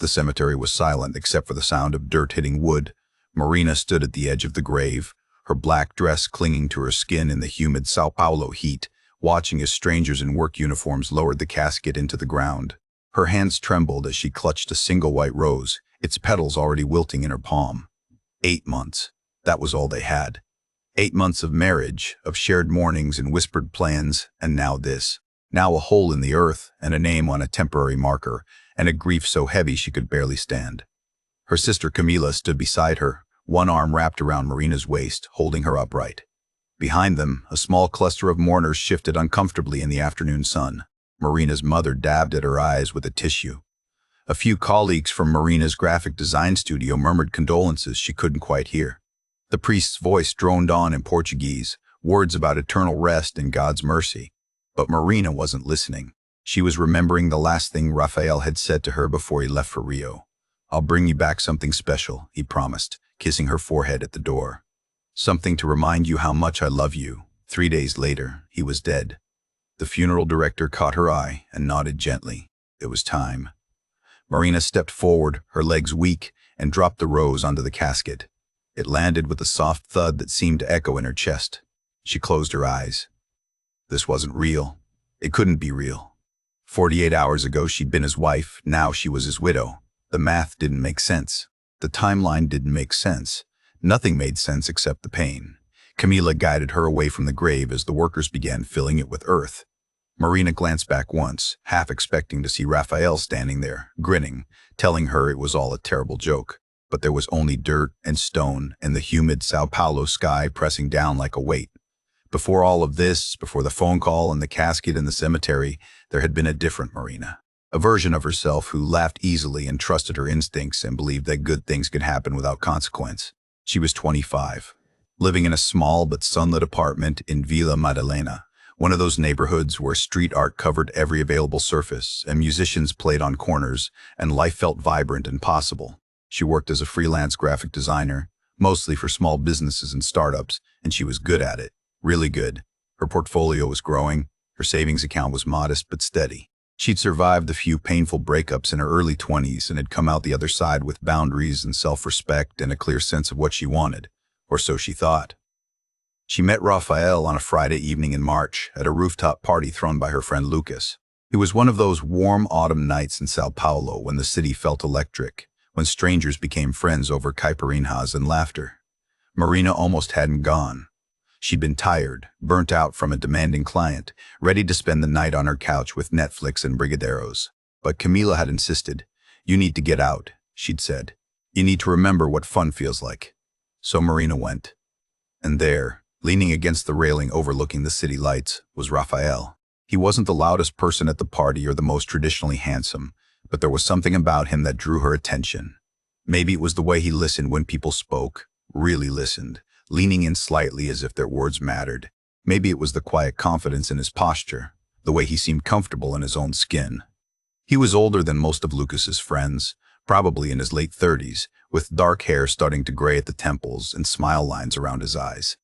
The cemetery was silent except for the sound of dirt hitting wood. Marina stood at the edge of the grave, her black dress clinging to her skin in the humid São Paulo heat, watching as strangers in work uniforms lowered the casket into the ground. Her hands trembled as she clutched a single white rose, its petals already wilting in her palm. 8 months. That was all they had. 8 months of marriage, of shared mornings and whispered plans, and now this. Now a hole in the earth, and a name on a temporary marker, and a grief so heavy she could barely stand. Her sister Camila stood beside her, one arm wrapped around Marina's waist, holding her upright. Behind them, a small cluster of mourners shifted uncomfortably in the afternoon sun. Marina's mother dabbed at her eyes with a tissue. A few colleagues from Marina's graphic design studio murmured condolences she couldn't quite hear. The priest's voice droned on in Portuguese, words about eternal rest and God's mercy. But Marina wasn't listening. She was remembering the last thing Rafael had said to her before he left for Rio. "I'll bring you back something special," he promised, kissing her forehead at the door. "Something to remind you how much I love you." 3 days later, he was dead. The funeral director caught her eye and nodded gently. It was time. Marina stepped forward, her legs weak, and dropped the rose onto the casket. It landed with a soft thud that seemed to echo in her chest. She closed her eyes. This wasn't real. It couldn't be real. 48 hours ago she'd been his wife, now she was his widow. The math didn't make sense. The timeline didn't make sense. Nothing made sense except the pain. Camila guided her away from the grave as the workers began filling it with earth. Marina glanced back once, half expecting to see Rafael standing there, grinning, telling her it was all a terrible joke. But there was only dirt and stone and the humid São Paulo sky pressing down like a weight. Before all of this, before the phone call and the casket in the cemetery, there had been a different Marina. A version of herself who laughed easily and trusted her instincts and believed that good things could happen without consequence. She was 25, living in a small but sunlit apartment in Vila Madalena, one of those neighborhoods where street art covered every available surface and musicians played on corners and life felt vibrant and possible. She worked as a freelance graphic designer, mostly for small businesses and startups, and she was good at it. Really good. Her portfolio was growing, her savings account was modest but steady. She'd survived the few painful breakups in her early 20s and had come out the other side with boundaries and self-respect and a clear sense of what she wanted, or so she thought. She met Rafael on a Friday evening in March at a rooftop party thrown by her friend Lucas. It was one of those warm autumn nights in São Paulo when the city felt electric, when strangers became friends over caipirinhas and laughter. Marina almost hadn't gone. She'd been tired, burnt out from a demanding client, ready to spend the night on her couch with Netflix and brigadeiros. But Camila had insisted. "You need to get out," she'd said. "You need to remember what fun feels like." So Marina went. And there, leaning against the railing overlooking the city lights, was Rafael. He wasn't the loudest person at the party or the most traditionally handsome, but there was something about him that drew her attention. Maybe it was the way he listened when people spoke, really listened, leaning in slightly as if their words mattered. Maybe it was the quiet confidence in his posture, the way he seemed comfortable in his own skin. He was older than most of Lucas's friends, probably in his late 30s, with dark hair starting to gray at the temples and smile lines around his eyes.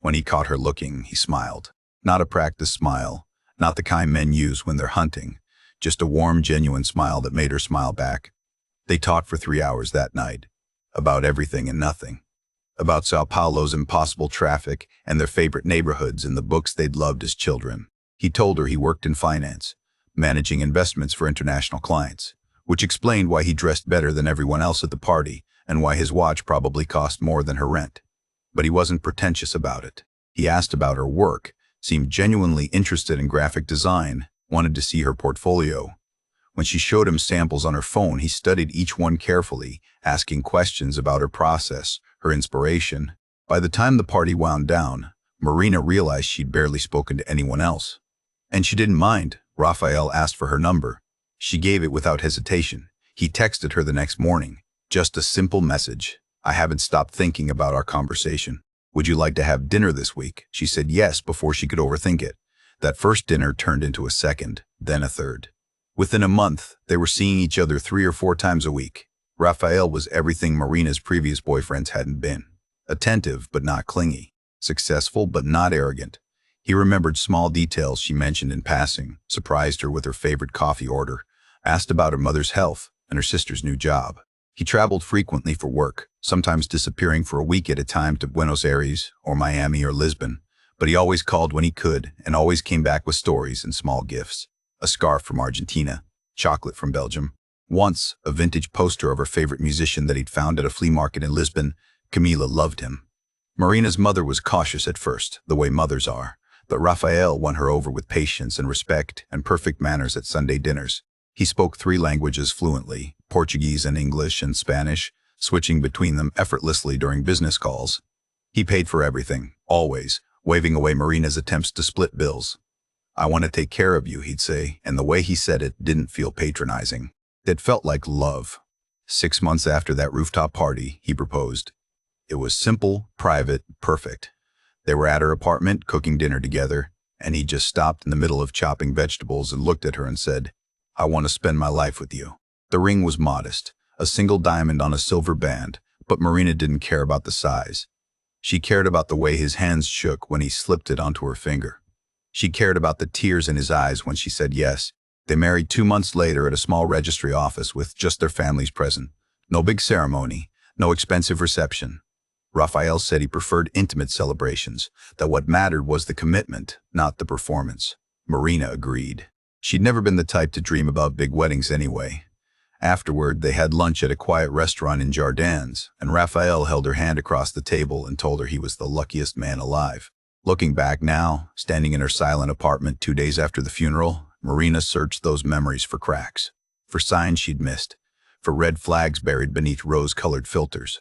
When he caught her looking, he smiled. Not a practiced smile, not the kind men use when they're hunting, just a warm, genuine smile that made her smile back. They talked for 3 hours that night, about everything and nothing. About São Paulo's impossible traffic and their favorite neighborhoods and the books they'd loved as children. He told her he worked in finance, managing investments for international clients, which explained why he dressed better than everyone else at the party and why his watch probably cost more than her rent. But he wasn't pretentious about it. He asked about her work, seemed genuinely interested in graphic design, wanted to see her portfolio. When she showed him samples on her phone, he studied each one carefully, asking questions about her process, her inspiration. By the time the party wound down, Marina realized she'd barely spoken to anyone else. And she didn't mind. Rafael asked for her number. She gave it without hesitation. He texted her the next morning. Just a simple message. "I haven't stopped thinking about our conversation. Would you like to have dinner this week?" She said yes before she could overthink it. That first dinner turned into a second, then a third. Within a month, they were seeing each other 3 or 4 times a week. Rafael was everything Marina's previous boyfriends hadn't been. Attentive but not clingy. Successful but not arrogant. He remembered small details she mentioned in passing, surprised her with her favorite coffee order, asked about her mother's health, and her sister's new job. He traveled frequently for work, sometimes disappearing for a week at a time to Buenos Aires or Miami or Lisbon, but he always called when he could and always came back with stories and small gifts. A scarf from Argentina, chocolate from Belgium. Once, a vintage poster of her favorite musician that he'd found at a flea market in Lisbon. Camila loved him. Marina's mother was cautious at first, the way mothers are, but Rafael won her over with patience and respect and perfect manners at Sunday dinners. He spoke 3 languages fluently, Portuguese and English and Spanish, switching between them effortlessly during business calls. He paid for everything, always, waving away Marina's attempts to split bills. "I want to take care of you," he'd say, and the way he said it didn't feel patronizing. It felt like love. 6 months after that rooftop party, he proposed. It was simple, private, perfect. They were at her apartment, cooking dinner together, and he just stopped in the middle of chopping vegetables and looked at her and said, "I want to spend my life with you." The ring was modest, a single diamond on a silver band, but Marina didn't care about the size. She cared about the way his hands shook when he slipped it onto her finger. She cared about the tears in his eyes when she said yes. They married 2 months later at a small registry office with just their families present. No big ceremony, no expensive reception. Rafael said he preferred intimate celebrations, that what mattered was the commitment, not the performance. Marina agreed. She'd never been the type to dream about big weddings anyway. Afterward, they had lunch at a quiet restaurant in Jardins, and Rafael held her hand across the table and told her he was the luckiest man alive. Looking back now, standing in her silent apartment 2 days after the funeral, Marina searched those memories for cracks, for signs she'd missed, for red flags buried beneath rose-colored filters.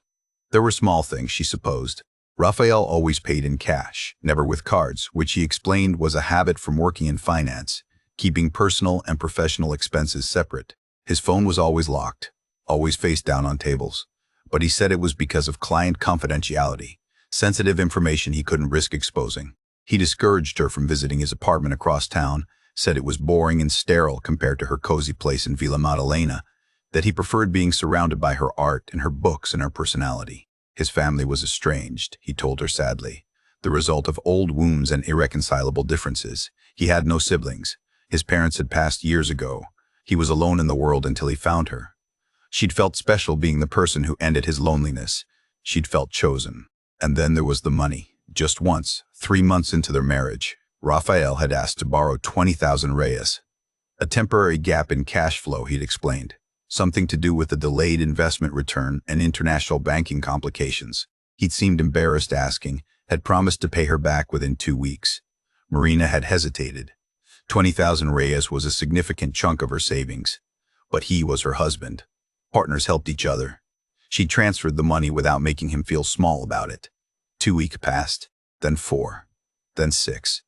There were small things, she supposed. Rafael always paid in cash, never with cards, which he explained was a habit from working in finance, keeping personal and professional expenses separate. His phone was always locked, always face down on tables. But he said it was because of client confidentiality, sensitive information he couldn't risk exposing. He discouraged her from visiting his apartment across town, said it was boring and sterile compared to her cozy place in Villa Madalena, that he preferred being surrounded by her art and her books and her personality. His family was estranged, he told her sadly, the result of old wounds and irreconcilable differences. He had no siblings. His parents had passed years ago. He was alone in the world until he found her. She'd felt special being the person who ended his loneliness. She'd felt chosen. And then there was the money. Just once, 3 months into their marriage, Rafael had asked to borrow 20,000 reais. A temporary gap in cash flow, he'd explained. Something to do with a delayed investment return and international banking complications. He'd seemed embarrassed asking, had promised to pay her back within 2 weeks. Marina had hesitated. 20,000 reais was a significant chunk of her savings. But he was her husband. Partners helped each other. She transferred the money without making him feel small about it. 2 weeks passed, then 4, then 6.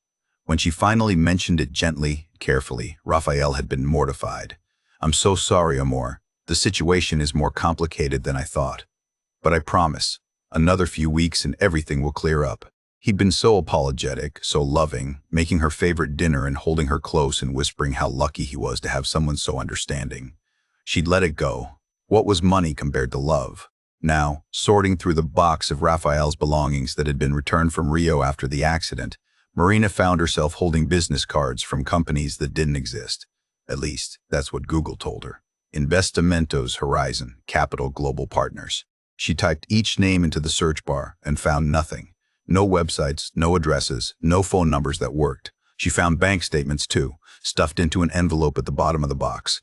When she finally mentioned it gently, carefully, Rafael had been mortified. "I'm so sorry, amor. The situation is more complicated than I thought. But I promise, another few weeks and everything will clear up." He'd been so apologetic, so loving, making her favorite dinner and holding her close and whispering how lucky he was to have someone so understanding. She'd let it go. What was money compared to love? Now, sorting through the box of Rafael's belongings that had been returned from Rio after the accident, Marina found herself holding business cards from companies that didn't exist. At least, that's what Google told her. Investimentos Horizon, Capital Global Partners. She typed each name into the search bar and found nothing. No websites, no addresses, no phone numbers that worked. She found bank statements too, stuffed into an envelope at the bottom of the box.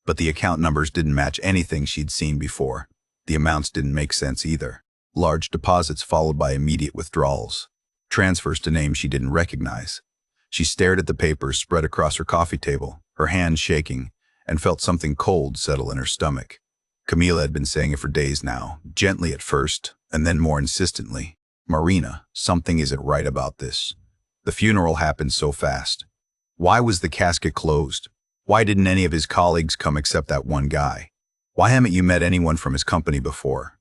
But the account numbers didn't match anything she'd seen before. The amounts didn't make sense either. Large deposits followed by immediate withdrawals. Transfers to names she didn't recognize. She stared at the papers spread across her coffee table, her hands shaking, and felt something cold settle in her stomach. Camila had been saying it for days now, gently at first, and then more insistently. "Marina, something isn't right about this. The funeral happened so fast. Why was the casket closed? Why didn't any of his colleagues come except that one guy? Why haven't you met anyone from his company before?"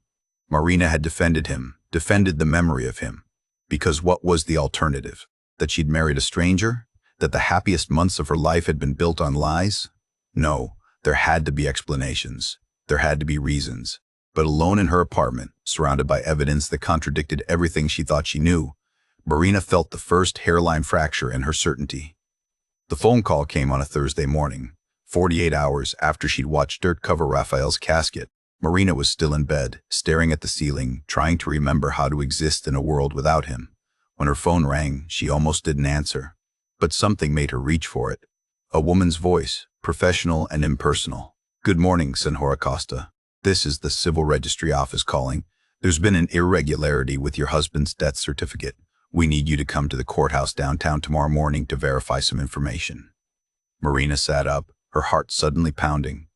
Marina had defended him, defended the memory of him. Because what was the alternative? That she'd married a stranger? That the happiest months of her life had been built on lies? No, there had to be explanations. There had to be reasons. But alone in her apartment, surrounded by evidence that contradicted everything she thought she knew, Marina felt the first hairline fracture in her certainty. The phone call came on a Thursday morning. 48 hours after she'd watched dirt cover Rafael's casket, Marina was still in bed, staring at the ceiling, trying to remember how to exist in a world without him. When her phone rang, she almost didn't answer. But something made her reach for it. A woman's voice, professional and impersonal. "Good morning, Senhora Costa. This is the Civil Registry Office calling. There's been an irregularity with your husband's death certificate. We need you to come to the courthouse downtown tomorrow morning to verify some information." Marina sat up, her heart suddenly pounding.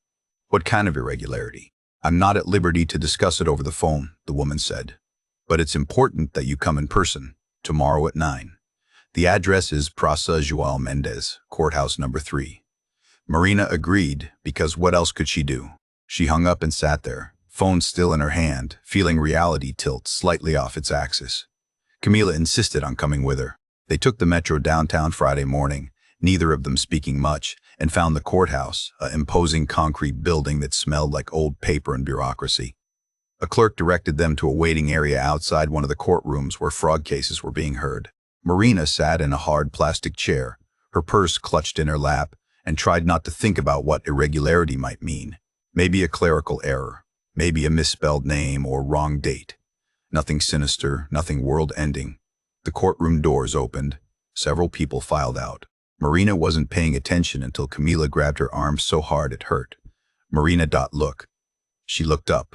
"What kind of irregularity?" "I'm not at liberty to discuss it over the phone," the woman said. "But it's important that you come in person, tomorrow at 9. The address is Praça João Mendes, Courthouse number 3. Marina agreed, because what else could she do? She hung up and sat there, phone still in her hand, feeling reality tilt slightly off its axis. Camila insisted on coming with her. They took the metro downtown Friday morning, neither of them speaking much, and found the courthouse, an imposing concrete building that smelled like old paper and bureaucracy. A clerk directed them to a waiting area outside one of the courtrooms where fraud cases were being heard. Marina sat in a hard plastic chair, her purse clutched in her lap, and tried not to think about what irregularity might mean. Maybe a clerical error, maybe a misspelled name or wrong date. Nothing sinister, nothing world-ending. The courtroom doors opened. Several people filed out. Marina wasn't paying attention until Camila grabbed her arm so hard it hurt. Marina look. She looked up,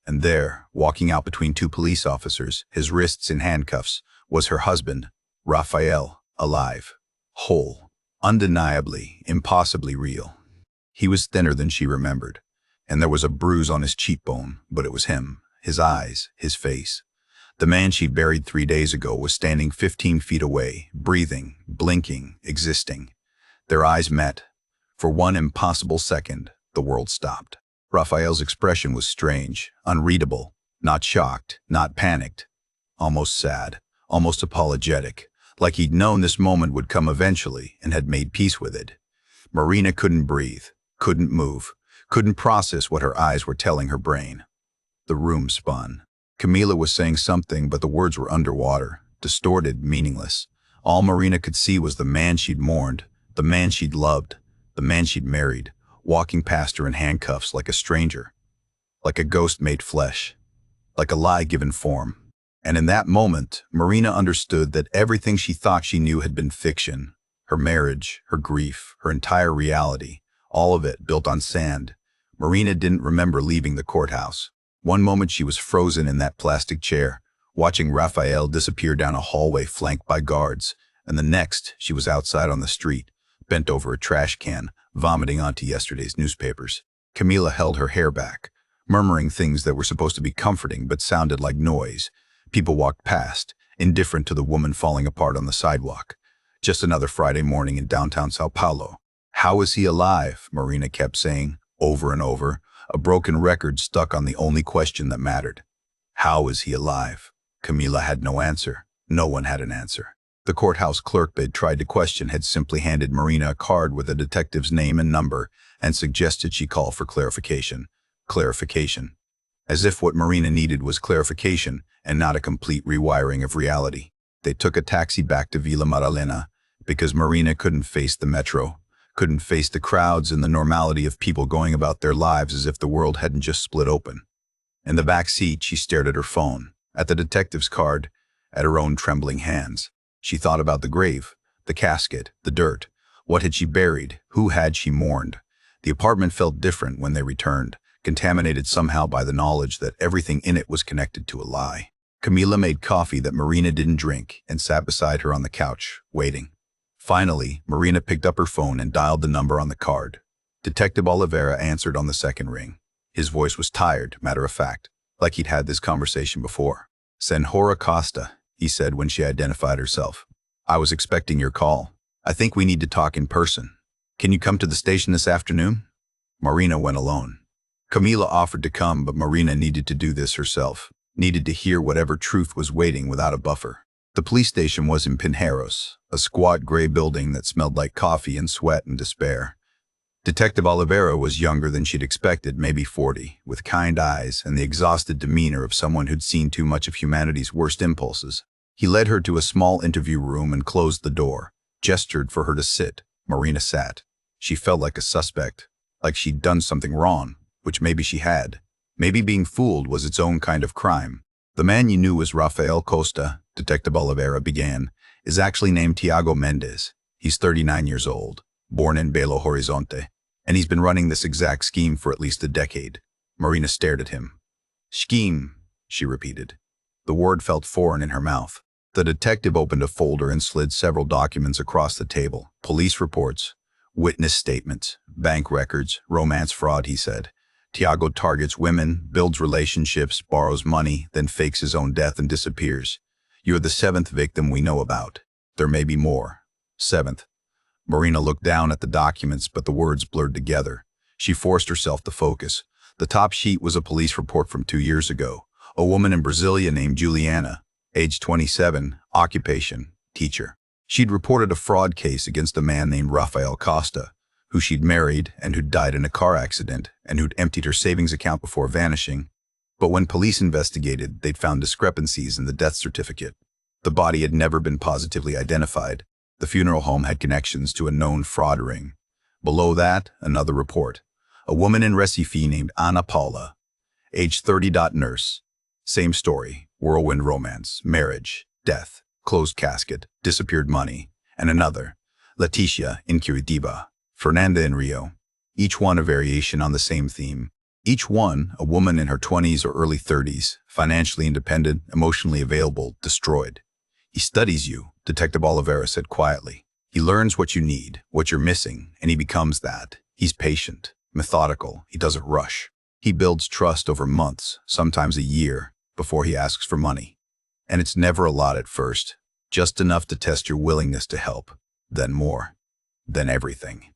and there, walking out between two police officers, his wrists in handcuffs, was her husband, Rafael, alive, whole, undeniably, impossibly real. He was thinner than she remembered, and there was a bruise on his cheekbone, but it was him, his eyes, his face. The man she'd buried 3 days ago was standing 15 feet away, breathing, blinking, existing. Their eyes met. For one impossible second, the world stopped. Rafael's expression was strange, unreadable, not shocked, not panicked, almost sad, almost apologetic, like he'd known this moment would come eventually and had made peace with it. Marina couldn't breathe, couldn't move, couldn't process what her eyes were telling her brain. The room spun. Camila was saying something, but the words were underwater, distorted, meaningless. All Marina could see was the man she'd mourned, the man she'd loved, the man she'd married, walking past her in handcuffs like a stranger, like a ghost made flesh, like a lie given form. And in that moment, Marina understood that everything she thought she knew had been fiction. Her marriage, her grief, her entire reality, all of it built on sand. Marina didn't remember leaving the courthouse. One moment she was frozen in that plastic chair, watching Rafael disappear down a hallway flanked by guards, and the next she was outside on the street, bent over a trash can, vomiting onto yesterday's newspapers. Camila held her hair back, murmuring things that were supposed to be comforting but sounded like noise. People walked past, indifferent to the woman falling apart on the sidewalk. Just another Friday morning in downtown São Paulo. "How is he alive?" Marina kept saying, over and over, a broken record stuck on the only question that mattered. How is he alive? Camila had no answer. No one had an answer. The courthouse clerk they'd tried to question had simply handed Marina a card with a detective's name and number and suggested she call for clarification. Clarification. As if what Marina needed was clarification and not a complete rewiring of reality. They took a taxi back to Vila Madalena because Marina couldn't face the metro, couldn't face the crowds and the normality of people going about their lives as if the world hadn't just split open. In the back seat, she stared at her phone, at the detective's card, at her own trembling hands. She thought about the grave, the casket, the dirt. What had she buried? Who had she mourned? The apartment felt different when they returned, contaminated somehow by the knowledge that everything in it was connected to a lie. Camila made coffee that Marina didn't drink and sat beside her on the couch, waiting. Finally, Marina picked up her phone and dialed the number on the card. Detective Oliveira answered on the second ring. His voice was tired, matter-of-fact, like he'd had this conversation before. "Senhora Costa," he said when she identified herself. "I was expecting your call. I think we need to talk in person. Can you come to the station this afternoon?" Marina went alone. Camila offered to come, but Marina needed to do this herself, needed to hear whatever truth was waiting without a buffer. The police station was in Pinheiros, a squat gray building that smelled like coffee and sweat and despair. Detective Oliveira was younger than she'd expected, maybe 40, with kind eyes and the exhausted demeanor of someone who'd seen too much of humanity's worst impulses. He led her to a small interview room and closed the door, gestured for her to sit. Marina sat. She felt like a suspect, like she'd done something wrong, which maybe she had. Maybe being fooled was its own kind of crime. The man you knew as Rafael Costa, Detective Oliveira began, is actually named Tiago Mendez. He's 39 years old, born in Belo Horizonte, and he's been running this exact scheme for at least a decade. Marina stared at him. Scheme, she repeated. The word felt foreign in her mouth. The detective opened a folder and slid several documents across the table. Police reports, witness statements, bank records, romance fraud, he said. Tiago targets women, builds relationships, borrows money, then fakes his own death and disappears. You're the 7th victim we know about. There may be more. 7th. Marina looked down at the documents, but the words blurred together. She forced herself to focus. The top sheet was a police report from 2 years ago. A woman in Brasilia named Juliana, age 27, occupation, teacher. She'd reported a fraud case against a man named Rafael Costa, who she'd married and who'd died in a car accident and who'd emptied her savings account before vanishing. But when police investigated, they'd found discrepancies in the death certificate. The body had never been positively identified. The funeral home had connections to a known fraud ring. Below that, another report. A woman in Recife named Ana Paula, age 30. Nurse. Same story, whirlwind romance, marriage, death, closed casket, disappeared money. And another, Leticia in Curitiba, Fernanda in Rio. Each one a variation on the same theme. Each one, a woman in her 20s or early 30s, financially independent, emotionally available, destroyed. He studies you, Detective Oliveira said quietly. He learns what you need, what you're missing, and he becomes that. He's patient, methodical, he doesn't rush. He builds trust over months, sometimes a year, before he asks for money. And it's never a lot at first, just enough to test your willingness to help, then more, then everything.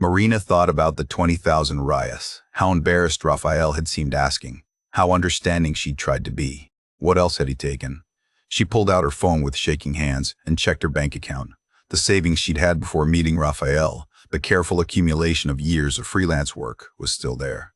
Marina thought about the 20,000 rayas, how embarrassed Rafael had seemed asking, how understanding she'd tried to be. What else had he taken? She pulled out her phone with shaking hands and checked her bank account. The savings she'd had before meeting Rafael, the careful accumulation of years of freelance work, was still there.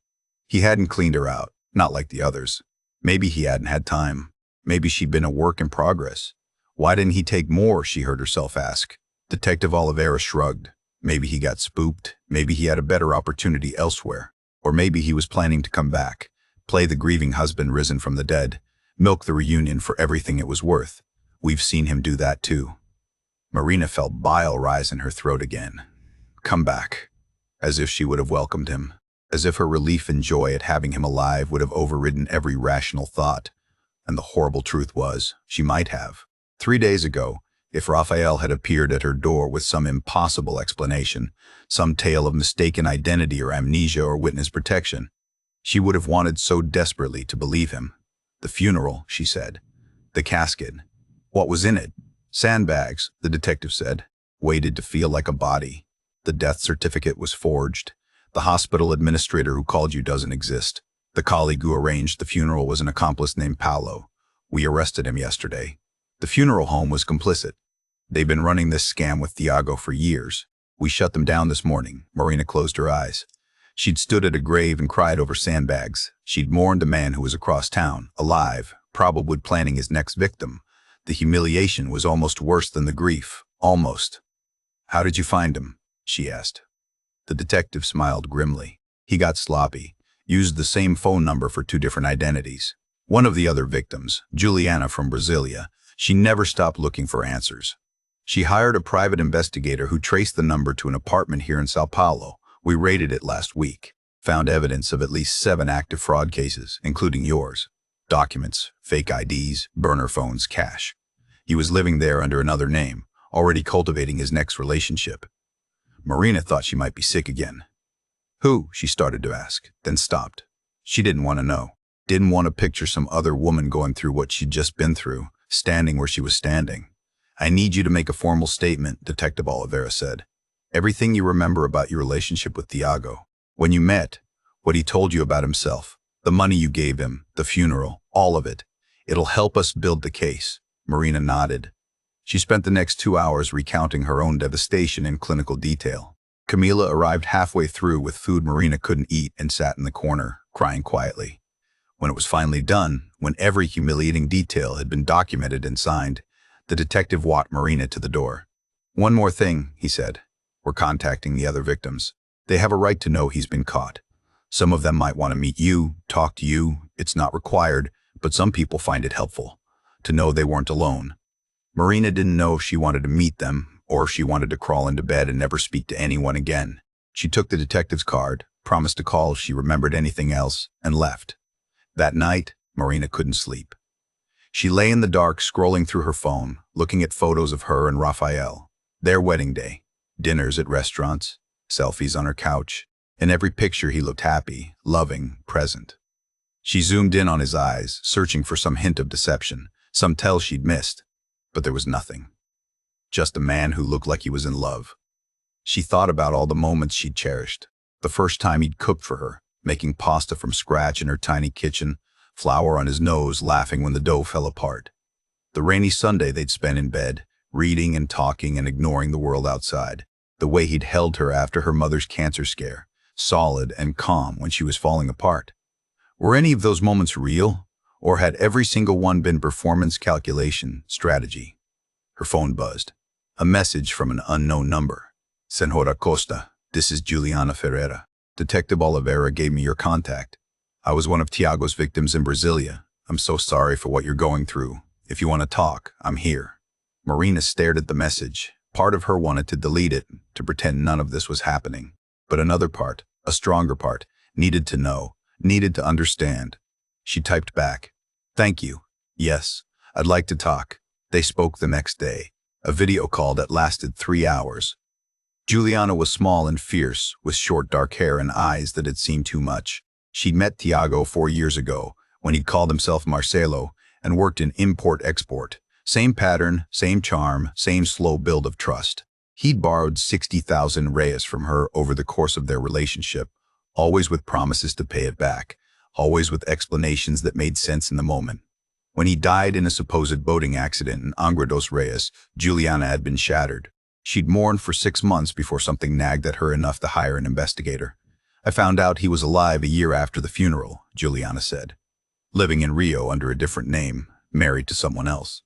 He hadn't cleaned her out, not like the others. Maybe he hadn't had time. Maybe she'd been a work in progress. Why didn't he take more, she heard herself ask. Detective Oliveira shrugged. Maybe he got spooked. Maybe he had a better opportunity elsewhere. Or maybe he was planning to come back, play the grieving husband risen from the dead, milk the reunion for everything it was worth. We've seen him do that too. Marina felt bile rise in her throat again. Come back. As if she would have welcomed him. As if her relief and joy at having him alive would have overridden every rational thought. And the horrible truth was, she might have. 3 days ago, if Rafael had appeared at her door with some impossible explanation, some tale of mistaken identity or amnesia or witness protection, she would have wanted so desperately to believe him. The funeral, she said. The casket. What was in it? Sandbags, the detective said, weighted to feel like a body. The death certificate was forged. The hospital administrator who called you doesn't exist. The colleague who arranged the funeral was an accomplice named Paulo. We arrested him yesterday. The funeral home was complicit. They've been running this scam with Tiago for years. We shut them down this morning. Marina closed her eyes. She'd stood at a grave and cried over sandbags. She'd mourned a man who was across town, alive, probably planning his next victim. The humiliation was almost worse than the grief. Almost. How did you find him? She asked. The detective smiled grimly. He got sloppy, used the same phone number for 2 different identities. One of the other victims, Juliana from Brasilia, she never stopped looking for answers. She hired a private investigator who traced the number to an apartment here in São Paulo. We raided it last week, found evidence of at least 7 active fraud cases, including yours. Documents, fake IDs, burner phones, cash. He was living there under another name, already cultivating his next relationship. Marina thought she might be sick again. Who? She started to ask, then stopped. She didn't want to know. Didn't want to picture some other woman going through what she'd just been through, standing where she was standing. I need you to make a formal statement, Detective Oliveira said. Everything you remember about your relationship with Tiago. When you met, what he told you about himself, the money you gave him, the funeral, all of it. It'll help us build the case. Marina nodded. She spent the next 2 hours recounting her own devastation in clinical detail. Camila arrived halfway through with food Marina couldn't eat and sat in the corner, crying quietly. When it was finally done, when every humiliating detail had been documented and signed, the detective walked Marina to the door. One more thing, he said. were contacting the other victims. They have a right to know he's been caught. Some of them might want to meet you, talk to you. It's not required, but some people find it helpful to know they weren't alone. Marina didn't know if she wanted to meet them or if she wanted to crawl into bed and never speak to anyone again. She took the detective's card, promised to call if she remembered anything else, and left. That night, Marina couldn't sleep. She lay in the dark, scrolling through her phone, looking at photos of her and Rafael. Their wedding day, dinners at restaurants, selfies on her couch. In every picture he looked happy, loving, present. She zoomed in on his eyes, searching for some hint of deception, some tell she'd missed. But there was nothing. Just a man who looked like he was in love. She thought about all the moments she'd cherished. The first time he'd cooked for her, making pasta from scratch in her tiny kitchen, flour on his nose, laughing when the dough fell apart. The rainy Sunday they'd spent in bed, reading and talking and ignoring the world outside. The way he'd held her after her mother's cancer scare, solid and calm when she was falling apart. Were any of those moments real, or had every single one been performance calculation, strategy? Her phone buzzed. A message from an unknown number. Senhora Costa, this is Juliana Ferreira. Detective Oliveira gave me your contact. I was one of Tiago's victims in Brasilia. I'm so sorry for what you're going through. If you want to talk, I'm here. Marina stared at the message. Part of her wanted to delete it, to pretend none of this was happening. But another part, a stronger part, needed to know, needed to understand. She typed back, "Thank you. Yes, I'd like to talk." They spoke the next day, a video call that lasted 3 hours. Juliana was small and fierce, with short dark hair and eyes that had seen too much. She'd met Tiago 4 years ago, when he'd called himself Marcelo and worked in import-export. Same pattern, same charm, same slow build of trust. He'd borrowed 60,000 reais from her over the course of their relationship, always with promises to pay it back, always with explanations that made sense in the moment. When he died in a supposed boating accident in Angra dos Reis, Juliana had been shattered. She'd mourned for 6 months before something nagged at her enough to hire an investigator. I found out he was alive a year after the funeral, Juliana said. Living in Rio under a different name, married to someone else.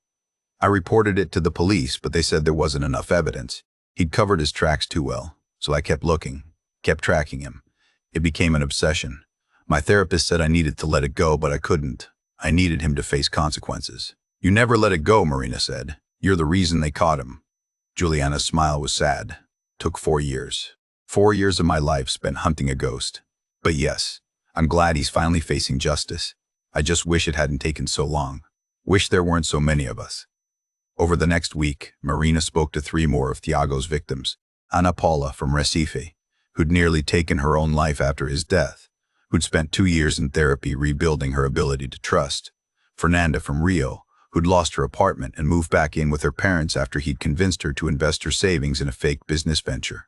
I reported it to the police, but they said there wasn't enough evidence. He'd covered his tracks too well, so I kept looking, kept tracking him. It became an obsession. My therapist said I needed to let it go, but I couldn't. I needed him to face consequences. You never let it go, Marina said. You're the reason they caught him. Juliana's smile was sad. Took 4 years. 4 years of my life spent hunting a ghost. But yes, I'm glad he's finally facing justice. I just wish it hadn't taken so long. Wish there weren't so many of us. Over the next week, Marina spoke to 3 more of Tiago's victims. Ana Paula from Recife, who'd nearly taken her own life after his death, who'd spent 2 years in therapy rebuilding her ability to trust. Fernanda from Rio, who'd lost her apartment and moved back in with her parents after he'd convinced her to invest her savings in a fake business venture.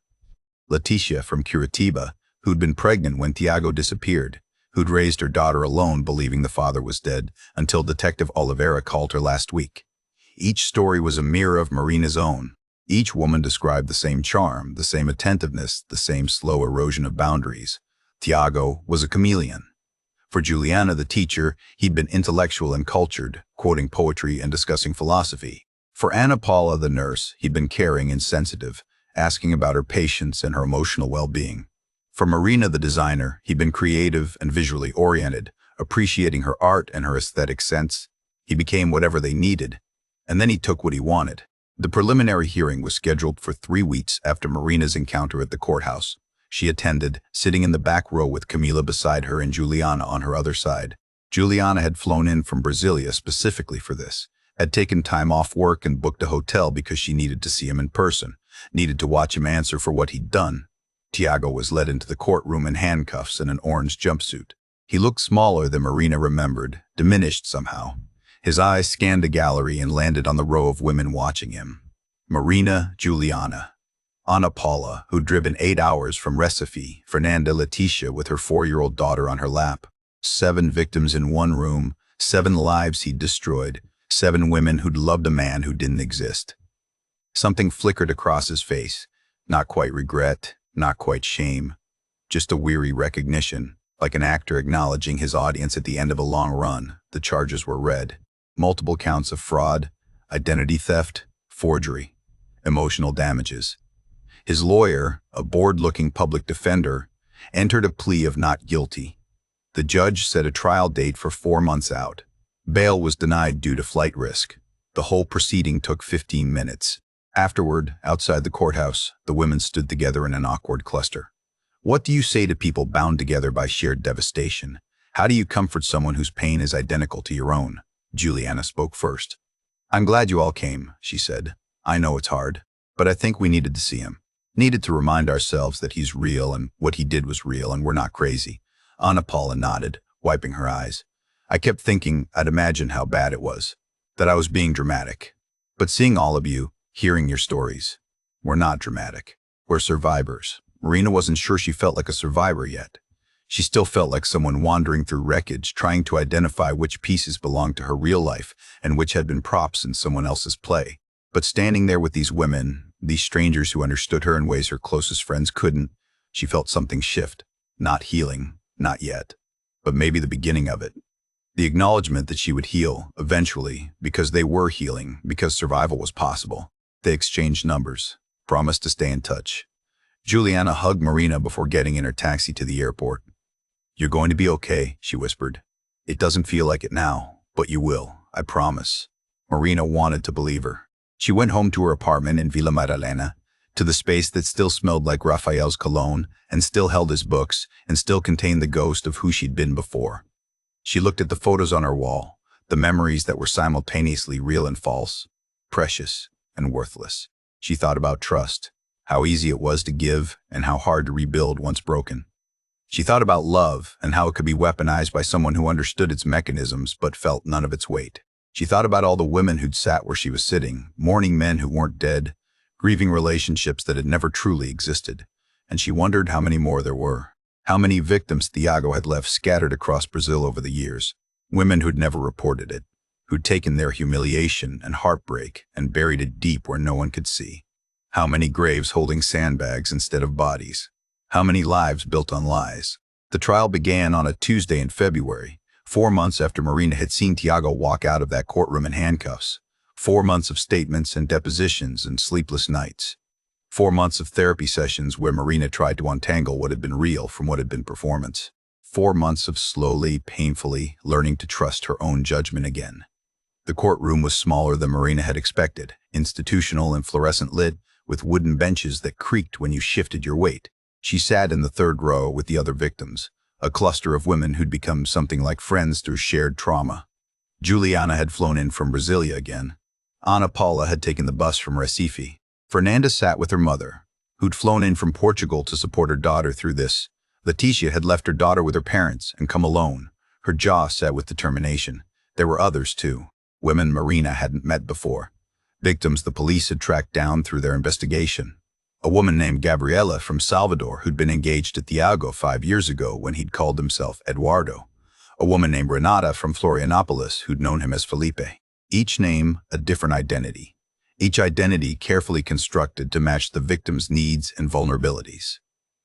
Leticia from Curitiba, who'd been pregnant when Tiago disappeared, who'd raised her daughter alone believing the father was dead until Detective Oliveira called her last week. Each story was a mirror of Marina's own. Each woman described the same charm, the same attentiveness, the same slow erosion of boundaries. Tiago was a chameleon. For Juliana, the teacher, he'd been intellectual and cultured, quoting poetry and discussing philosophy. For Ana Paula, the nurse, he'd been caring and sensitive, asking about her patients and her emotional well-being. For Marina, the designer, he'd been creative and visually oriented, appreciating her art and her aesthetic sense. He became whatever they needed, and then he took what he wanted. The preliminary hearing was scheduled for 3 weeks after Marina's encounter at the courthouse. She attended, sitting in the back row with Camila beside her and Juliana on her other side. Juliana had flown in from Brasilia specifically for this, had taken time off work and booked a hotel because she needed to see him in person, needed to watch him answer for what he'd done. Tiago was led into the courtroom in handcuffs and an orange jumpsuit. He looked smaller than Marina remembered, diminished somehow. His eyes scanned the gallery and landed on the row of women watching him. Marina, Juliana. Ana Paula, who'd driven 8 hours from Recife, Fernanda Leticia with her 4-year-old daughter on her lap. 7 victims in one room, 7 lives he'd destroyed, 7 women who'd loved a man who didn't exist. Something flickered across his face. Not quite regret, not quite shame. Just a weary recognition, like an actor acknowledging his audience at the end of a long run. The charges were read. Multiple counts of fraud, identity theft, forgery, emotional damages. His lawyer, a bored-looking public defender, entered a plea of not guilty. The judge set a trial date for 4 months out. Bail was denied due to flight risk. The whole proceeding took 15 minutes. Afterward, outside the courthouse, the women stood together in an awkward cluster. What do you say to people bound together by shared devastation? How do you comfort someone whose pain is identical to your own? Juliana spoke first. I'm glad you all came, she said. I know it's hard, but I think we needed to see him. Needed to remind ourselves that he's real and what he did was real and we're not crazy. Ana Paula nodded, wiping her eyes. I kept thinking I'd imagine how bad it was, that I was being dramatic. But seeing all of you, hearing your stories, we're not dramatic. We're survivors. Marina wasn't sure she felt like a survivor yet. She still felt like someone wandering through wreckage, trying to identify which pieces belonged to her real life and which had been props in someone else's play. But standing there with these women, these strangers who understood her in ways her closest friends couldn't, she felt something shift. Not healing, not yet, but maybe the beginning of it. The acknowledgement that she would heal, eventually, because they were healing, because survival was possible. They exchanged numbers, promised to stay in touch. Juliana hugged Marina before getting in her taxi to the airport. You're going to be okay, she whispered. It doesn't feel like it now, but you will, I promise. Marina wanted to believe her. She went home to her apartment in Villa Madalena, to the space that still smelled like Rafael's cologne, and still held his books, and still contained the ghost of who she'd been before. She looked at the photos on her wall, the memories that were simultaneously real and false, precious and worthless. She thought about trust, how easy it was to give and how hard to rebuild once broken. She thought about love and how it could be weaponized by someone who understood its mechanisms but felt none of its weight. She thought about all the women who'd sat where she was sitting, mourning men who weren't dead, grieving relationships that had never truly existed, and she wondered how many more there were. How many victims Thiago had left scattered across Brazil over the years, women who'd never reported it, who'd taken their humiliation and heartbreak and buried it deep where no one could see. How many graves holding sandbags instead of bodies? How many lives built on lies? The trial began on a Tuesday in February, 4 months after Marina had seen Thiago walk out of that courtroom in handcuffs. 4 months of statements and depositions and sleepless nights. 4 months of therapy sessions where Marina tried to untangle what had been real from what had been performance. 4 months of slowly, painfully learning to trust her own judgment again. The courtroom was smaller than Marina had expected, institutional and fluorescent lit, with wooden benches that creaked when you shifted your weight. She sat in the third row with the other victims, a cluster of women who'd become something like friends through shared trauma. Juliana had flown in from Brasilia again. Ana Paula had taken the bus from Recife. Fernanda sat with her mother, who'd flown in from Portugal to support her daughter through this. Leticia had left her daughter with her parents and come alone, her jaw set with determination. There were others, too, women Marina hadn't met before, victims the police had tracked down through their investigation. A woman named Gabriela from Salvador who'd been engaged to Thiago 5 years ago when he'd called himself Eduardo. A woman named Renata from Florianopolis who'd known him as Felipe. Each name a different identity. Each identity carefully constructed to match the victim's needs and vulnerabilities.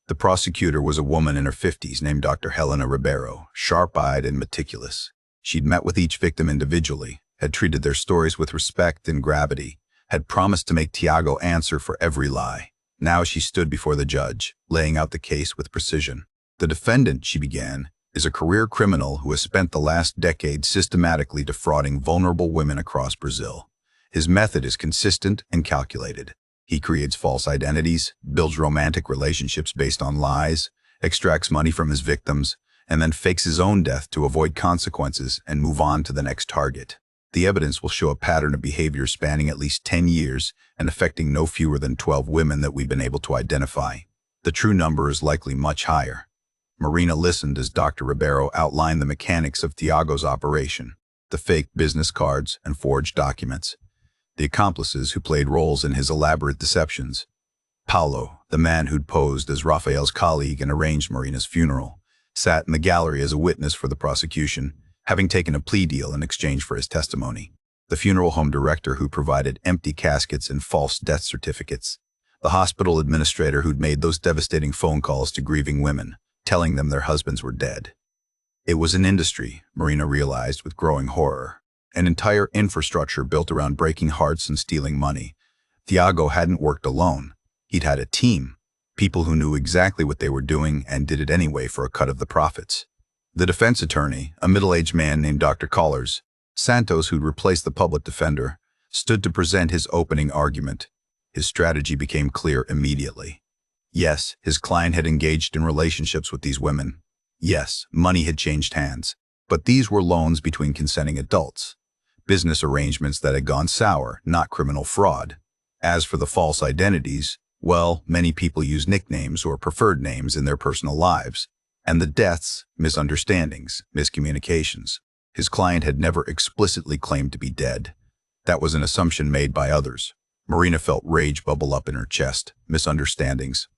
The prosecutor was a woman in her 50s named Dr. Helena Ribeiro, sharp-eyed and meticulous. She'd met with each victim individually, had treated their stories with respect and gravity, had promised to make Thiago answer for every lie. Now she stood before the judge, laying out the case with precision. The defendant, she began, is a career criminal who has spent the last decade systematically defrauding vulnerable women across Brazil. His method is consistent and calculated. He creates false identities, builds romantic relationships based on lies, extracts money from his victims, and then fakes his own death to avoid consequences and move on to the next target. The evidence will show a pattern of behavior spanning at least 10 years and affecting no fewer than 12 women that we've been able to identify. The true number is likely much higher. Marina listened as Dr. Ribeiro outlined the mechanics of Thiago's operation, the fake business cards and forged documents, the accomplices who played roles in his elaborate deceptions. Paulo, the man who'd posed as Rafael's colleague and arranged Marina's funeral, sat in the gallery as a witness for the prosecution, having taken a plea deal in exchange for his testimony. The funeral home director who provided empty caskets and false death certificates. The hospital administrator who'd made those devastating phone calls to grieving women, telling them their husbands were dead. It was an industry, Marina realized with growing horror. An entire infrastructure built around breaking hearts and stealing money. Thiago hadn't worked alone. He'd had a team, people who knew exactly what they were doing and did it anyway for a cut of the profits. The defense attorney, a middle-aged man named Dr. Collars, Santos, who'd replaced the public defender, stood to present his opening argument. His strategy became clear immediately. Yes, his client had engaged in relationships with these women. Yes, money had changed hands. But these were loans between consenting adults. Business arrangements that had gone sour, not criminal fraud. As for the false identities, well, many people use nicknames or preferred names in their personal lives. And the deaths, misunderstandings, miscommunications. His client had never explicitly claimed to be dead. That was an assumption made by others. Marina felt rage bubble up in her chest, misunderstandings.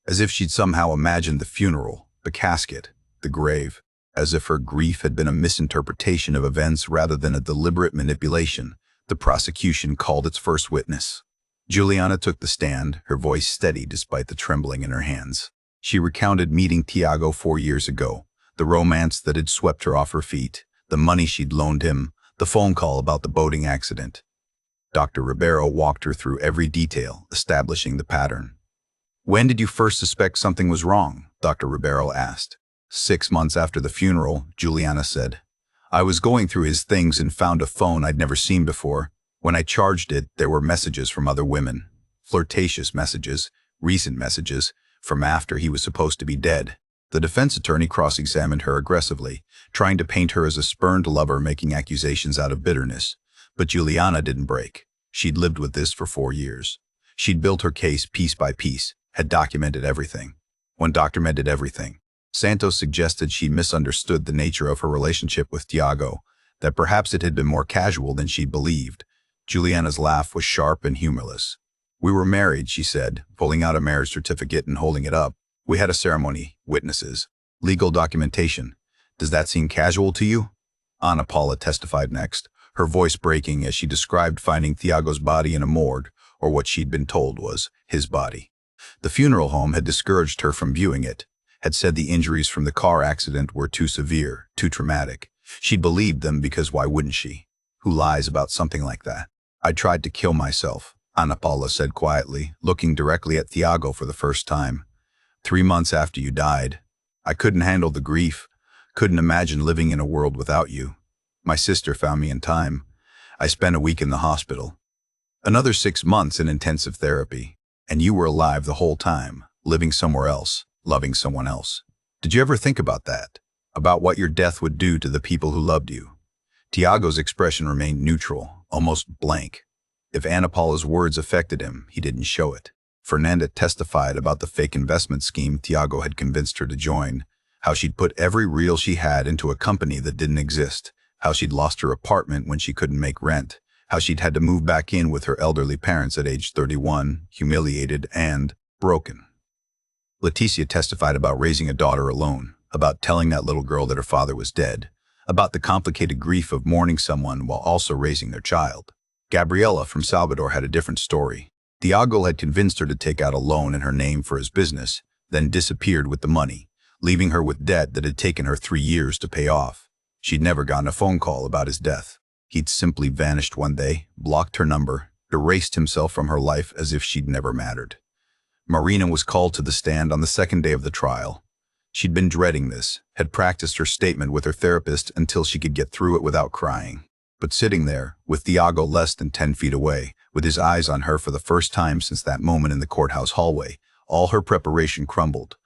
As if she'd somehow imagined the funeral, the casket, the grave. As if her grief had been a misinterpretation of events rather than a deliberate manipulation. The prosecution called its first witness. Juliana took the stand, her voice steady despite the trembling in her hands. She recounted meeting Tiago 4 years ago, the romance that had swept her off her feet, the money she'd loaned him, the phone call about the boating accident. Dr. Ribeiro walked her through every detail, establishing the pattern. "When did you first suspect something was wrong?" Dr. Ribeiro asked. 6 months after the funeral, Juliana said. "I was going through his things and found a phone I'd never seen before. When I charged it, there were messages from other women. Flirtatious messages, recent messages, from after he was supposed to be dead." The defense attorney cross-examined her aggressively, trying to paint her as a spurned lover making accusations out of bitterness. But Juliana didn't break. She'd lived with this for 4 years. She'd built her case piece by piece, had documented everything. When documented everything, Santos suggested she misunderstood the nature of her relationship with Tiago, that perhaps it had been more casual than she'd believed. Juliana's laugh was sharp and humorless. "We were married," she said, pulling out a marriage certificate and holding it up. "We had a ceremony, witnesses, legal documentation. Does that seem casual to you?" Ana Paula testified next, her voice breaking as she described finding Tiago's body in a morgue, or what she'd been told was his body. The funeral home had discouraged her from viewing it, had said the injuries from the car accident were too severe, too traumatic. She'd believed them because why wouldn't she? Who lies about something like that? "I tried to kill myself," Ana Paula said quietly, looking directly at Tiago for the first time. 3 months after you died. I couldn't handle the grief, couldn't imagine living in a world without you. My sister found me in time. I spent a week in the hospital. Another 6 months in intensive therapy. And you were alive the whole time, living somewhere else, loving someone else. Did you ever think about that? About what your death would do to the people who loved you?" Tiago's expression remained neutral, almost blank. If Ana Paula's words affected him, he didn't show it. Fernanda testified about the fake investment scheme Tiago had convinced her to join, how she'd put every real she had into a company that didn't exist, how she'd lost her apartment when she couldn't make rent, how she'd had to move back in with her elderly parents at age 31, humiliated and broken. Leticia testified about raising a daughter alone, about telling that little girl that her father was dead, about the complicated grief of mourning someone while also raising their child. Gabriela from Salvador had a different story. Tiago had convinced her to take out a loan in her name for his business, then disappeared with the money, leaving her with debt that had taken her 3 years to pay off. She'd never gotten a phone call about his death. He'd simply vanished one day, blocked her number, erased himself from her life as if she'd never mattered. Marina was called to the stand on the second day of the trial. She'd been dreading this, had practiced her statement with her therapist until she could get through it without crying. But sitting there, with Tiago less than 10 feet away, with his eyes on her for the first time since that moment in the courthouse hallway, all her preparation crumbled.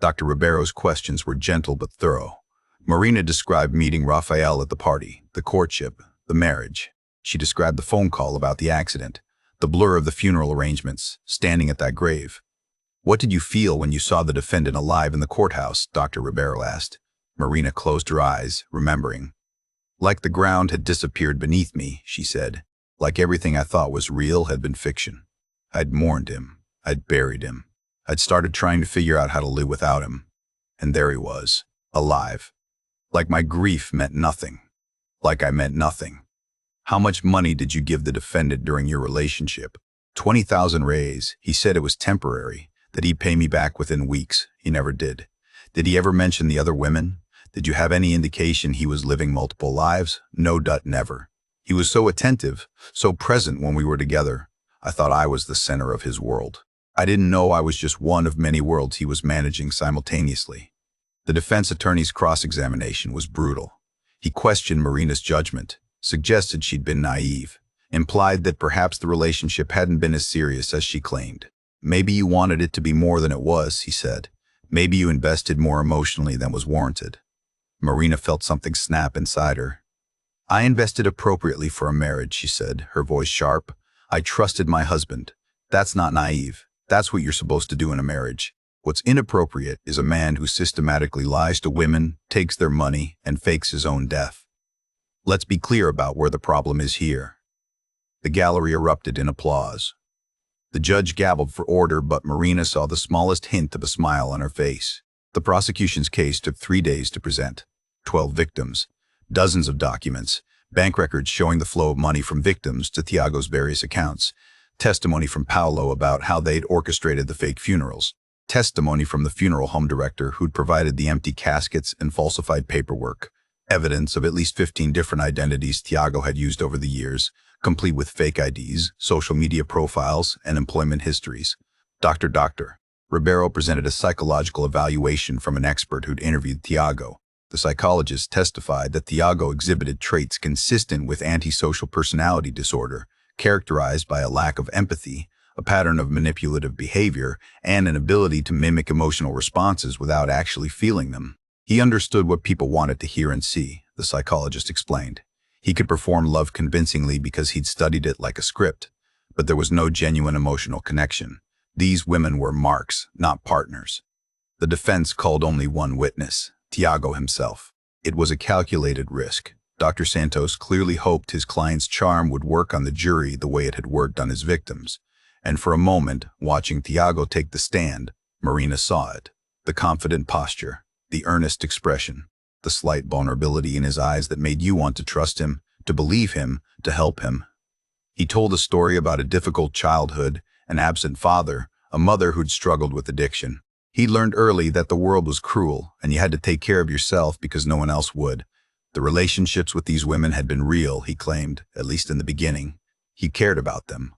Dr. Ribeiro's questions were gentle but thorough. Marina described meeting Rafael at the party, the courtship, the marriage. She described the phone call about the accident, the blur of the funeral arrangements, standing at that grave. "What did you feel when you saw the defendant alive in the courthouse?" Dr. Ribeiro asked. Marina closed her eyes, remembering. "Like the ground had disappeared beneath me," she said. "Like everything I thought was real had been fiction. I'd mourned him. I'd buried him. I'd started trying to figure out how to live without him. And there he was, alive. Like my grief meant nothing. Like I meant nothing. How much money did you give the defendant during your relationship?" 20,000 rays. He said it was temporary, that he'd pay me back within weeks. He never did. Did he ever mention the other women? Did you have any indication he was living multiple lives? No, never. He was so attentive, so present when we were together. I thought I was the center of his world. I didn't know I was just one of many worlds he was managing simultaneously. The defense attorney's cross-examination was brutal. He questioned Marina's judgment, suggested she'd been naive, implied that perhaps the relationship hadn't been as serious as she claimed. Maybe you wanted it to be more than it was, he said. Maybe you invested more emotionally than was warranted. Marina felt something snap inside her. I invested appropriately for a marriage, she said, her voice sharp. I trusted my husband. That's not naive. That's what you're supposed to do in a marriage. What's inappropriate is a man who systematically lies to women, takes their money, and fakes his own death. Let's be clear about where the problem is here. The gallery erupted in applause. The judge gabbled for order, but Marina saw the smallest hint of a smile on her face. The prosecution's case took 3 days to present. 12 victims, dozens of documents, bank records showing the flow of money from victims to Thiago's various accounts, testimony from Paolo about how they'd orchestrated the fake funerals, testimony from the funeral home director who'd provided the empty caskets and falsified paperwork, evidence of at least 15 different identities Thiago had used over the years, complete with fake IDs, social media profiles, and employment histories. Dr. Ribeiro presented a psychological evaluation from an expert who'd interviewed Thiago. The psychologist testified that Thiago exhibited traits consistent with antisocial personality disorder, characterized by a lack of empathy, a pattern of manipulative behavior, and an ability to mimic emotional responses without actually feeling them. He understood what people wanted to hear and see, the psychologist explained. He could perform love convincingly because he'd studied it like a script, but there was no genuine emotional connection. These women were marks, not partners. The defense called only one witness, Thiago himself. It was a calculated risk. Dr. Santos clearly hoped his client's charm would work on the jury the way it had worked on his victims. And for a moment, watching Thiago take the stand, Marina saw it. The confident posture, the earnest expression, the slight vulnerability in his eyes that made you want to trust him, to believe him, to help him. He told a story about a difficult childhood, an absent father, a mother who'd struggled with addiction. He learned early that the world was cruel and you had to take care of yourself because no one else would. The relationships with these women had been real, he claimed, at least in the beginning. He cared about them.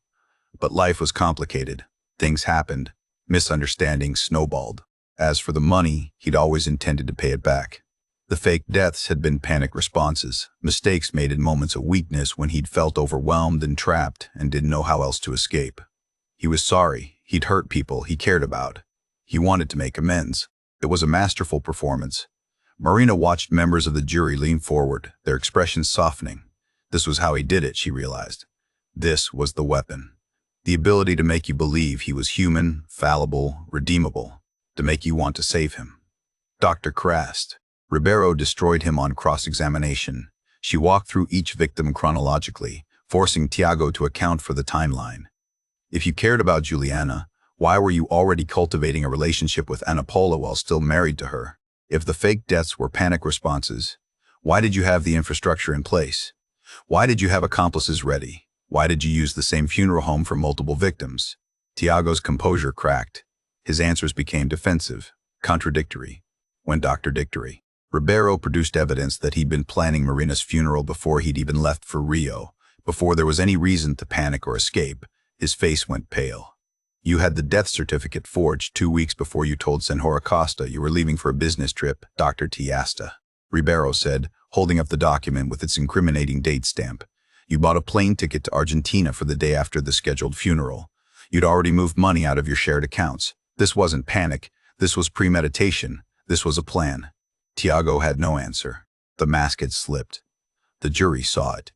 But life was complicated. Things happened. Misunderstandings snowballed. As for the money, he'd always intended to pay it back. The fake deaths had been panic responses, mistakes made in moments of weakness when he'd felt overwhelmed and trapped and didn't know how else to escape. He was sorry. He'd hurt people he cared about. He wanted to make amends. It was a masterful performance. Marina watched members of the jury lean forward, their expressions softening. This was how he did it, she realized. This was the weapon. The ability to make you believe he was human, fallible, redeemable, to make you want to save him. Dr. Crast. Ribeiro destroyed him on cross-examination. She walked through each victim chronologically, forcing Thiago to account for the timeline. If you cared about Juliana, why were you already cultivating a relationship with Ana Paula while still married to her? If the fake deaths were panic responses, why did you have the infrastructure in place? Why did you have accomplices ready? Why did you use the same funeral home for multiple victims? Thiago's composure cracked. His answers became defensive, contradictory, when doctor-dictory. Ribeiro produced evidence that he'd been planning Marina's funeral before he'd even left for Rio. Before there was any reason to panic or escape, his face went pale. You had the death certificate forged 2 weeks before you told Senhora Costa you were leaving for a business trip, Dr. Tiasta. Ribeiro said, holding up the document with its incriminating date stamp. You bought a plane ticket to Argentina for the day after the scheduled funeral. You'd already moved money out of your shared accounts. This wasn't panic. This was premeditation. This was a plan. Thiago had no answer. The mask had slipped. The jury saw it.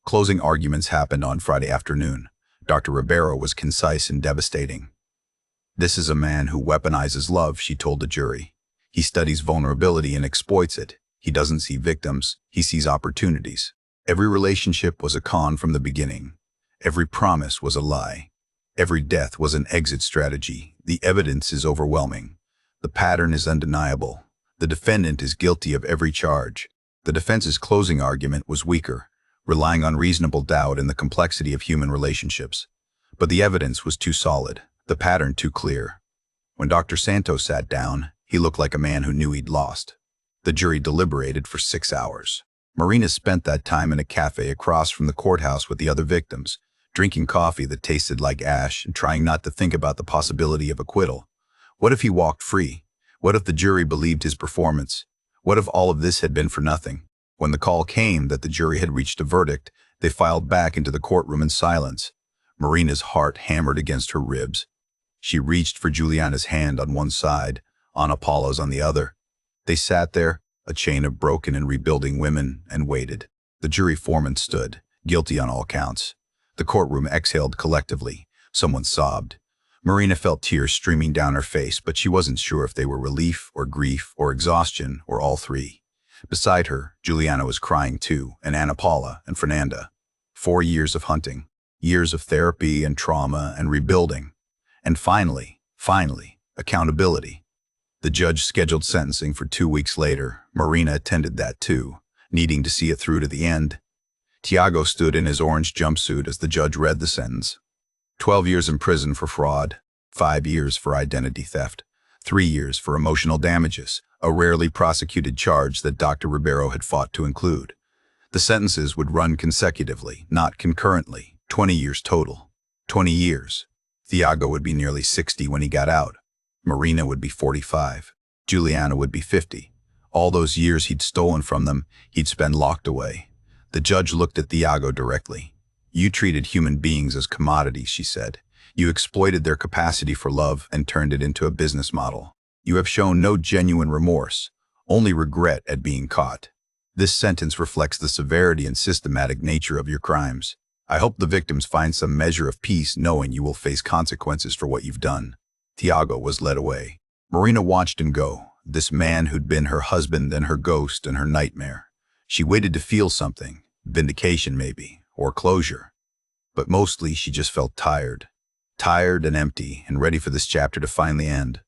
Closing arguments happened on Friday afternoon. Dr. Ribeiro was concise and devastating. This is a man who weaponizes love, she told the jury. He studies vulnerability and exploits it. He doesn't see victims. He sees opportunities. Every relationship was a con from the beginning. Every promise was a lie. Every death was an exit strategy. The evidence is overwhelming. The pattern is undeniable. The defendant is guilty of every charge. The defense's closing argument was weaker, relying on reasonable doubt and the complexity of human relationships. But the evidence was too solid, the pattern too clear. When Dr. Santos sat down, he looked like a man who knew he'd lost. The jury deliberated for 6 hours. Marina spent that time in a cafe across from the courthouse with the other victims, drinking coffee that tasted like ash and trying not to think about the possibility of acquittal. What if he walked free? What if the jury believed his performance? What if all of this had been for nothing? When the call came that the jury had reached a verdict, they filed back into the courtroom in silence. Marina's heart hammered against her ribs. She reached for Juliana's hand on one side, Anna Paula's on the other. They sat there, a chain of broken and rebuilding women, and waited. The jury foreman stood, guilty on all counts. The courtroom exhaled collectively. Someone sobbed. Marina felt tears streaming down her face, but she wasn't sure if they were relief or grief or exhaustion or all three. Beside her, Juliana was crying too, and Anna Paula and Fernanda. 4 years of hunting, years of therapy and trauma and rebuilding. And finally, accountability. The judge scheduled sentencing for 2 weeks later. Marina attended that too, needing to see it through to the end. Tiago stood in his orange jumpsuit as the judge read the sentence. 12 years in prison for fraud, 5 years for identity theft, 3 years for emotional damages, a rarely prosecuted charge that Dr. Ribeiro had fought to include. The sentences would run consecutively, not concurrently, 20 years total. 20 years. Tiago would be nearly 60 when he got out. Marina would be 45. Juliana would be 50. All those years he'd stolen from them, he'd spend locked away. The judge looked at Tiago directly. "You treated human beings as commodities," she said. "You exploited their capacity for love and turned it into a business model. You have shown no genuine remorse, only regret at being caught. This sentence reflects the severity and systematic nature of your crimes. I hope the victims find some measure of peace knowing you will face consequences for what you've done." Tiago was led away. Marina watched him go, this man who'd been her husband and her ghost and her nightmare. She waited to feel something, vindication maybe, or closure. But mostly she just felt tired. Tired and empty and ready for this chapter to finally end.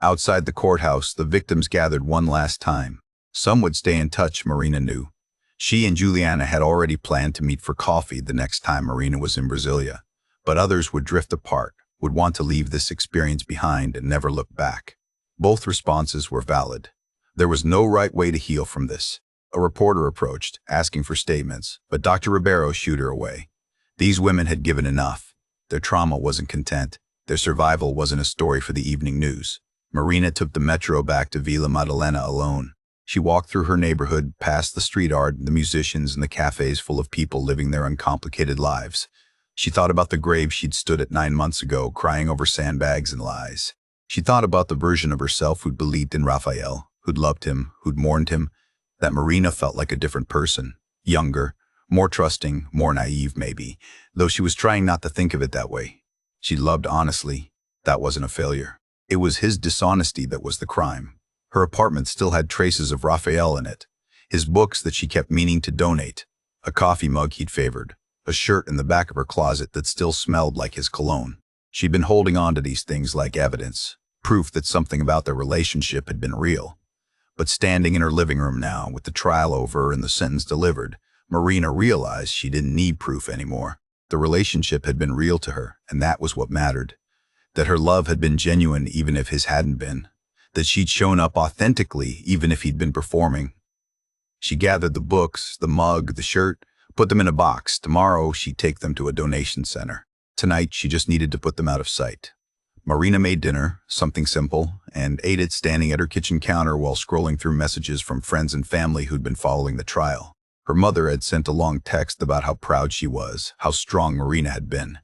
Outside the courthouse, the victims gathered one last time. Some would stay in touch, Marina knew. She and Juliana had already planned to meet for coffee the next time Marina was in Brasilia. But others would drift apart, would want to leave this experience behind and never look back. Both responses were valid. There was no right way to heal from this. A reporter approached, asking for statements, but Dr. Ribeiro shooed her away. These women had given enough. Their trauma wasn't content. Their survival wasn't a story for the evening news. Marina took the metro back to Vila Madalena alone. She walked through her neighborhood, past the street art, the musicians, and the cafes full of people living their uncomplicated lives. She thought about the grave she'd stood at 9 months ago, crying over sandbags and lies. She thought about the version of herself who'd believed in Rafael, who'd loved him, who'd mourned him. That Marina felt like a different person, younger, more trusting, more naive maybe, though she was trying not to think of it that way. She loved honestly. That wasn't a failure. It was his dishonesty that was the crime. Her apartment still had traces of Rafael in it. His books that she kept meaning to donate, a coffee mug he'd favored, a shirt in the back of her closet that still smelled like his cologne. She'd been holding on to these things like evidence, proof that something about their relationship had been real. But standing in her living room now, with the trial over and the sentence delivered, Marina realized she didn't need proof anymore. The relationship had been real to her, and that was what mattered. That her love had been genuine even if his hadn't been. That she'd shown up authentically even if he'd been performing. She gathered the books, the mug, the shirt, put them in a box. Tomorrow she'd take them to a donation center. Tonight she just needed to put them out of sight. Marina made dinner, something simple, and ate it standing at her kitchen counter while scrolling through messages from friends and family who'd been following the trial. Her mother had sent a long text about how proud she was, how strong Marina had been.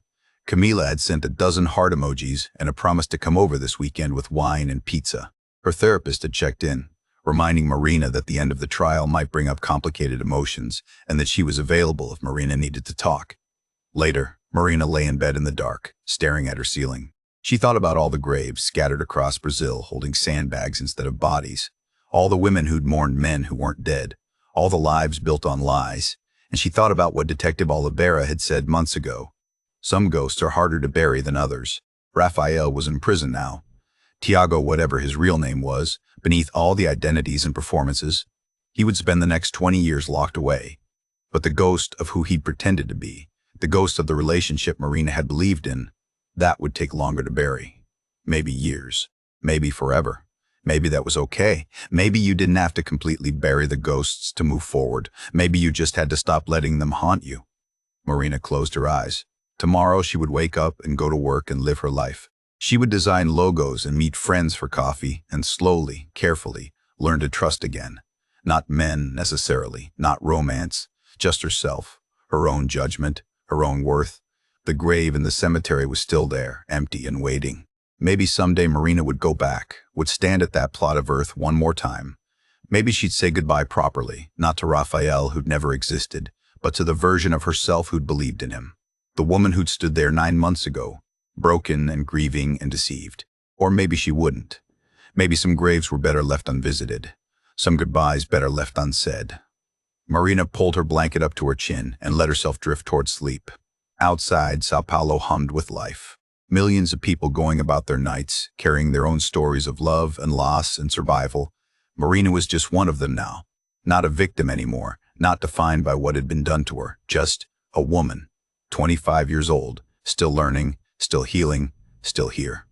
Camila had sent a dozen heart emojis and a promise to come over this weekend with wine and pizza. Her therapist had checked in, reminding Marina that the end of the trial might bring up complicated emotions and that she was available if Marina needed to talk. Later, Marina lay in bed in the dark, staring at her ceiling. She thought about all the graves scattered across Brazil holding sandbags instead of bodies, all the women who'd mourned men who weren't dead, all the lives built on lies, and she thought about what Detective Oliveira had said months ago. Some ghosts are harder to bury than others. Rafael was in prison now. Tiago, whatever his real name was, beneath all the identities and performances, he would spend the next 20 years locked away. But the ghost of who he'd pretended to be, the ghost of the relationship Marina had believed in, that would take longer to bury. Maybe years. Maybe forever. Maybe that was okay. Maybe you didn't have to completely bury the ghosts to move forward. Maybe you just had to stop letting them haunt you. Marina closed her eyes. Tomorrow she would wake up and go to work and live her life. She would design logos and meet friends for coffee and slowly, carefully, learn to trust again. Not men, necessarily, not romance, just herself, her own judgment, her own worth. The grave in the cemetery was still there, empty and waiting. Maybe someday Marina would go back, would stand at that plot of earth one more time. Maybe she'd say goodbye properly, not to Rafael who'd never existed, but to the version of herself who'd believed in him. The woman who'd stood there 9 months ago, broken and grieving and deceived. Or maybe she wouldn't. Maybe some graves were better left unvisited. Some goodbyes better left unsaid. Marina pulled her blanket up to her chin and let herself drift toward sleep. Outside, São Paulo hummed with life. Millions of people going about their nights, carrying their own stories of love and loss and survival. Marina was just one of them now. Not a victim anymore, not defined by what had been done to her, just a woman, 25 years old, still learning, still healing, still here.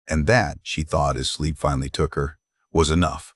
And that, she thought as sleep finally took her, was enough.